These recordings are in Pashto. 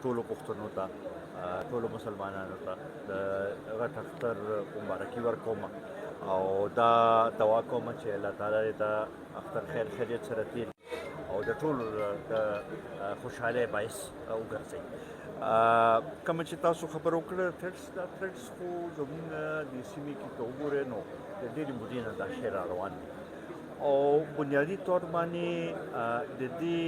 ټولو پښتنو ته ټولو مسلمانانو ته د غټ اختر مبارکي ورکوم او دا دعا کوم چې الله تعالی دې دا اختر خیر خیریت سره تیر او د ټولو د خوشحالۍ باعث وګرځي. کوم چې تاسو خبر وکړه تھریډس خو زموږ د سیمې کې که وګورئ نو د ډېرې مودې نه دا شی را روان دی او بنیادي طور باندې د دې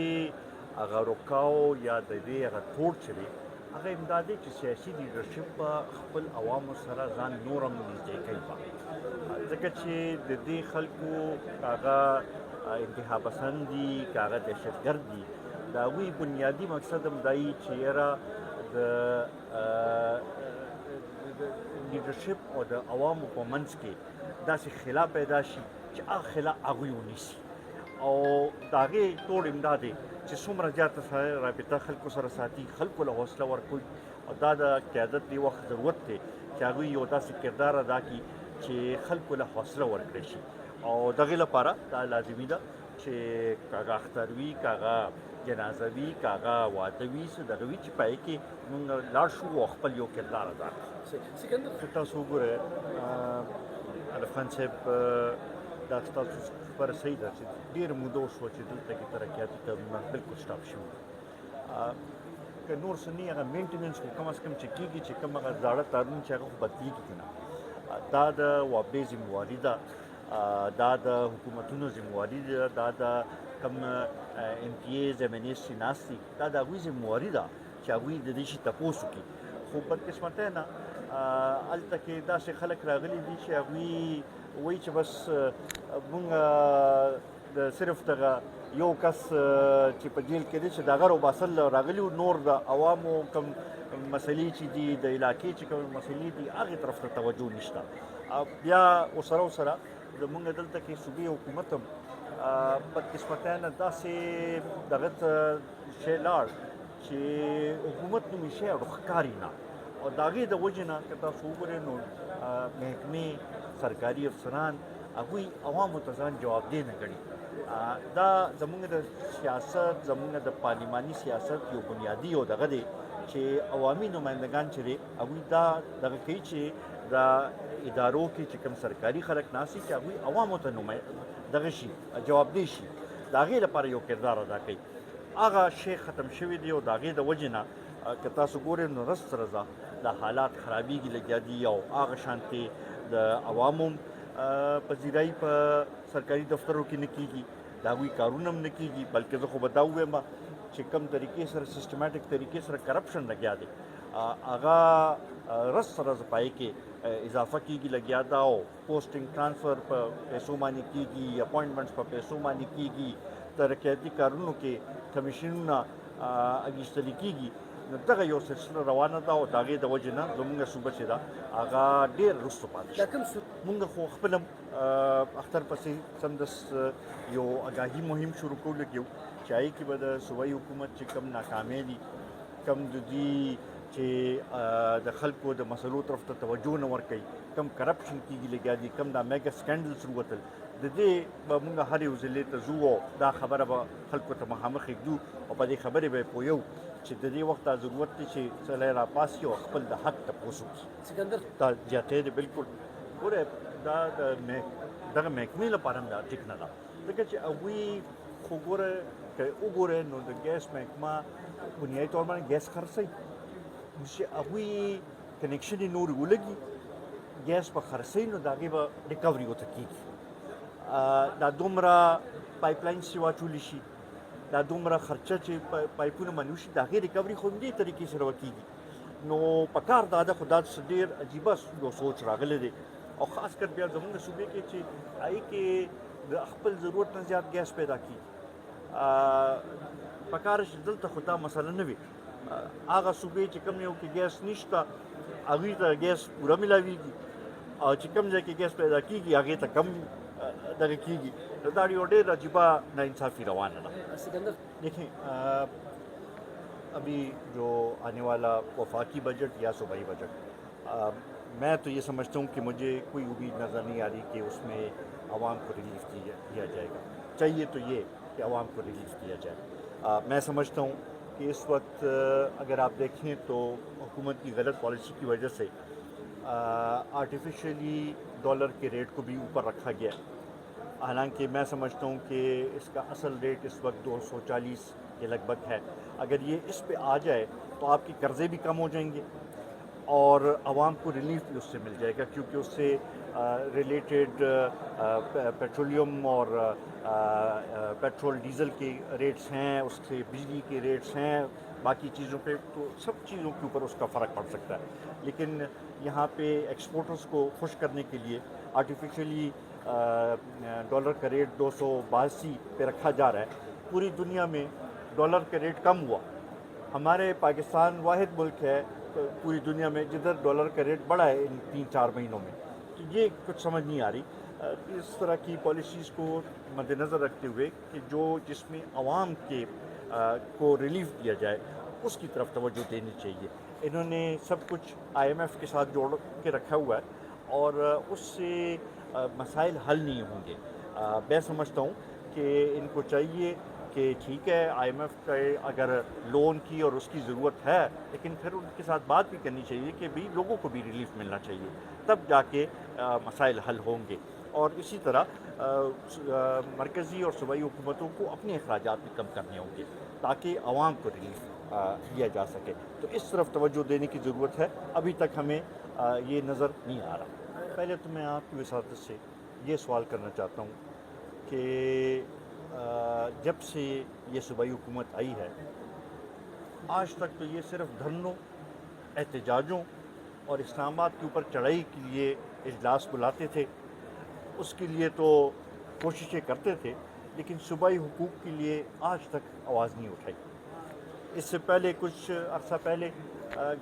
هغه روکاو یا د دې هغه توړ چې دی هغه امدا دی چې سیاسي لیډرشپ به خپل عوامو سره ځان نور هم نږدې کوي ځکه چې د دې خلکو هغه انتها پسند دي که هغه دهشتګرد دي د هغوی بنیادي مقصد هم دا وي چې یاره د لیډرشپ او د عوامو په منځ کې داسې خلا پیدا شي چې هغه خلا هغوی ونیسي او د هغې ټول امدا دی چې څومره زیاته سره رابطه خلکو سره ساتي خلکو له حوصله ورکوي او دا د قیادت دی وخت ضرورت دی چې هغوی یو داسې کردار ادا کړي چې خلکو له حوصله ورکړی شي او دغې لپاره دا لازمي ده چې که هغه اختر وي که هغه جنازه وي که هغه واده وي څه دغه وي چې په هغې کې مونږ لاړ شو او خپل یو کردار ادا کړو. تاسو وګورئ الف خان صاحب دا ستاسو خبره صحیح ده چې ډېر موده وشوه چې دلته کې ترقیاتي کارونه بلکل سټاپ شوي که نور څه نه هغه مینټیننس خو کم از کم چې کېږي چې کوم هغه زاړه تارونه چې هغه خو بدلېږي که نه دا د وابډې ذمواري ده دا د حکومتونو ذمواري ده دا د کوم ایم پي ایز ایم این ایز چې ناست دي دا د هغوی ذمواري ده چې هغوی د دې شي تپوس وکړي خو بدقسمتۍ نه هلته کې داسې خلک راغلي دي چې هغوی وایي چې بس مونږ د صرف دغه یو کس چې په جیل کې دی چې د هغه روباسل راغلي و نور د عوامو کوم مسلې چې دي د علاقې چې کوم مسلې دي هغې طرف ته توجه نشته. بیا ورسره زمونږ دلته کې صوبې حکومت هم بدقسمتۍ نه داسې دغه ته شی لاړ چې حکومت نومي شی ښکاري نه او د هغې د وجې نه که تاسو وګورئ نو محکمې سرکاري افسران هغوی عوامو ته ځان جوابدeh نه ګڼي. دا زموږ د سیاست زموږ د پارلماني سیاست یو بنیادي یو دغه دی چې عوامي نمایندګان چې دی هغوی دا دغه کوي چې د ادارو کې چې کوم سرکاري خلک ناست دي چې هغوی عوامو ته دغه شي جوابدeh شي د هغې لپاره یو کردار ادا کوي. هغه شی ختم شوی دی او د هغې د وجې نه که تاسو ګورئ نو رس رضا د حالات خرابېږي لګیا دي او هغه شانتې د عوامو پذیرایي په سرکاري دفترو کې نه کېږي د هغوی کارونه هم نه کېږي بلکې زه خو به دا ووایم چې کوم طریقې سره سسټمیټک طریقې سره کرپشن لګیا دی هغه رس پای کې اضافه کېږي لګیا ده او پوسټینګ ټرانسفر په پیسو باندې کېږي اپوینټمنټس په پیسو باندې کېږي ترقیاتي کارونو کې کمیشنونه اخیستل کېږي نو دغه یو سلسله روانه ده او د هغې د وجې نه زموږ صوبه چې ده هغه ډېر وروسته پاتې شوه. مونږ خو خپل هم اختر پسې سمدس یو اګاهي مهم شروع کړو لګیو چې هغې کې به د صوبایي حکومت چې کم ناکامۍ دي کم د دوی چې د خلکو د مسلو طرف ته توجه نه ورکوي کم کرپشن کېږي لګیا دي کم دا میګا سکینډلز ووتل د دې به مونږ هر یو ضلع ته ځو او دا خبره به خلکو ته مخامخ ږدو او په دې خبرې به یې پوهیو چې د دې وخت دا ضرورت دی چې سړی راپاسي او خپل د حق تپوس وکړي. دا زیاتې دی بلکل ګوره دا دغه محکمې لپاره هم دا ټیک نه ده ځکه چې هغوی خو ګوره که وګورئ نو د ګیس محکمه بنیادي طور باندې ګیس خرڅوي چې هغوی کنیکشن یې نور ولګي ګیس به خرڅوي نو د هغې به ریکوري ورته کېږي دا دومره پایپ لاینس چې واچولی شي دا دومره خرچه چې پایپونه باندې وشي د هغې ریکوري خو همدې طریقې سره وکېږي نو په کار دا ده خو دا ډېر عجیبه یو سوچ راغلی دی او خاص کر بیا زموږ صوبې کې چې هغې کې د خپل ضرورت نه زیات ګیس پیدا کېږي په کار چې دلته خو دا مسله نه وي هغه صوبې چې کوم یو کې ګیس نشته هغوی ته ګیس پوره میلاویږي او چې کوم ځای کې ګیس پیدا کېږي هغې ته کم دغه کېږي نو دا یو ډېر عجیبه ناانصافي روانه ده. دیکھیں ابھی جو آنے والا وفاقی بجٹ یا صوبائی بجٹ میں تو یہ سمجھتا ہوں کہ مجھے کوئی امید نظر نہیں آ رہی کہ اس میں عوام کو ریلیف دیا جائے گا. چاہیے تو یہ کہ عوام کو ریلیف دیا جائے. میں سمجھتا ہوں کہ اس وقت اگر آپ دیکھیں تو حکومت کی غلط پالیسی کی وجہ سے آرٹیفیشلی ڈالر کے ریٹ کو بھی اوپر رکھا گیا، حالانکہ میں سمجھتا ہوں کہ اس کا اصل ریٹ اس وقت 240 کے لگ بھگ ہے۔ اگر یہ اس پہ آ جائے تو آپ کے قرضے بھی کم ہو جائیں گے اور عوام کو ریلیف بھی اس سے مل جائے گا، کیونکہ اس سے ریلیٹڈ پیٹرولیم اور پیٹرول ڈیزل کے ریٹس ہیں، اس سے بجلی کے ریٹس ہیں، باقی چیزوں پہ، تو سب چیزوں کے اوپر اس کا فرق پڑ سکتا ہے۔ لیکن یہاں پہ ایکسپورٹرز کو خوش کرنے کے لیے آرٹیفیشلی ڈالر کا ریٹ 282 پہ رکھا جا رہا ہے۔ پوری دنیا میں ڈالر کا ریٹ کم ہوا، ہمارے پاکستان واحد ملک ہے پوری دنیا میں جدھر ڈالر کا ریٹ بڑھا ہے ان 3-4 مہینوں میں۔ تو یہ کچھ سمجھ نہیں آ رہی اس طرح کی پالیسیز کو مد نظر رکھتے ہوئے کہ جس میں عوام کے کو ریلیف دیا جائے، اس کی طرف توجہ دینی چاہیے۔ انہوں نے سب کچھ IMF کے ساتھ جوڑ کے رکھا ہوا ہے اور اس سے مسائل حل نہیں ہوں گے۔ میں سمجھتا ہوں کہ ان کو چاہیے کہ ٹھیک ہے IMF کا اگر لون کی اور اس کی ضرورت ہے، لیکن پھر ان کے ساتھ بات بھی کرنی چاہیے کہ بھی لوگوں کو بھی ریلیف ملنا چاہیے، تب جا کے مسائل حل ہوں گے۔ اور اسی طرح مرکزی اور صوبائی حکومتوں کو اپنے اخراجات بھی کم کرنے ہوں گے تاکہ عوام کو ریلیف دیا جا سکے۔ تو اس طرف توجہ دینے کی ضرورت ہے، ابھی تک ہمیں یہ نظر نہیں آ رہا۔ پہلے تو میں آپ کی وساطت سے یہ سوال کرنا چاہتا ہوں کہ جب سے یہ صوبائی حکومت آئی ہے آج تک تو یہ صرف دھرنوں، احتجاجوں اور اسلام آباد کے اوپر چڑھائی کے لیے اجلاس بلاتے تھے، اس کے لیے تو کوششیں کرتے تھے، لیکن صوبائی حقوق کے لیے آج تک آواز نہیں اٹھائی۔ اس سے پہلے کچھ عرصہ پہلے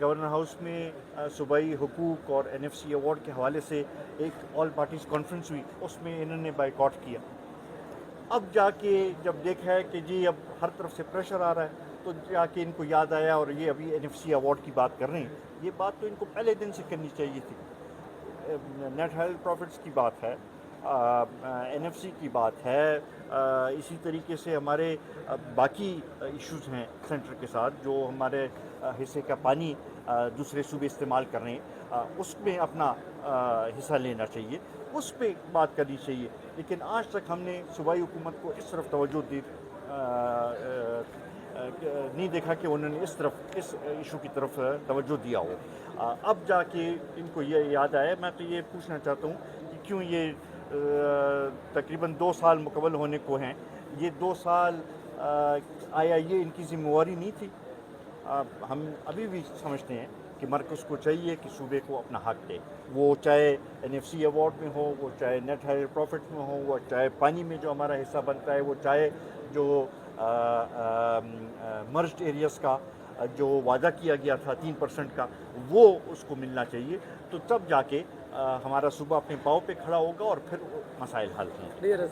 گورنر ہاؤس میں صوبائی حقوق اور NFC ایوارڈ کے حوالے سے ایک آل پارٹیز کانفرنس ہوئی، اس میں انہوں نے بائیکاٹ کیا۔ اب جا کے جب دیکھا ہے کہ جی اب ہر طرف سے پریشر آ رہا ہے، تو جا کے ان کو یاد آیا اور یہ ابھی NFC ایوارڈ کی بات کر رہے ہیں۔ یہ بات تو ان کو پہلے دن سے کرنی چاہیے تھی۔ نیٹ ہیلتھ پروفٹس کی بات ہے، NFC کی بات ہے، اسی طریقے سے ہمارے باقی ایشوز ہیں سینٹر کے ساتھ، جو ہمارے حصے کا پانی دوسرے صوبے استعمال کر رہے ہیں، اس میں اپنا حصہ لینا چاہیے، اس پہ بات کرنی چاہیے۔ لیکن آج تک ہم نے صوبائی حکومت کو اس طرف توجہ دی نہیں دیکھا کہ انہوں نے اس ایشو کی طرف توجہ دیا ہو۔ اب جا کے ان کو یہ یاد آیا۔ میں تو یہ پوچھنا چاہتا ہوں کہ کیوں یہ تقریباً 2 سال مکمل ہونے کو ہیں، یہ 2 سال آیا یہ ان کی ذمہ داری نہیں تھی؟ ہم ابھی بھی سمجھتے ہیں کہ مرکز کو چاہیے کہ صوبے کو اپنا حق دے، وہ چاہے NFC ایوارڈ میں ہو، وہ چاہے نیٹ ہیلتھ پروفٹ میں ہو، وہ چاہے پانی میں جو ہمارا حصہ بنتا ہے، وہ چاہے جو مرجڈ ایریاز کا جو وعدہ کیا گیا تھا 3% کا، وہ اس کو ملنا چاہیے۔ تو تب جا کے ہمارا صوبہ اپنے پاؤں پہ کھڑا ہوگا اور پھر مسائل حل ہوں گے۔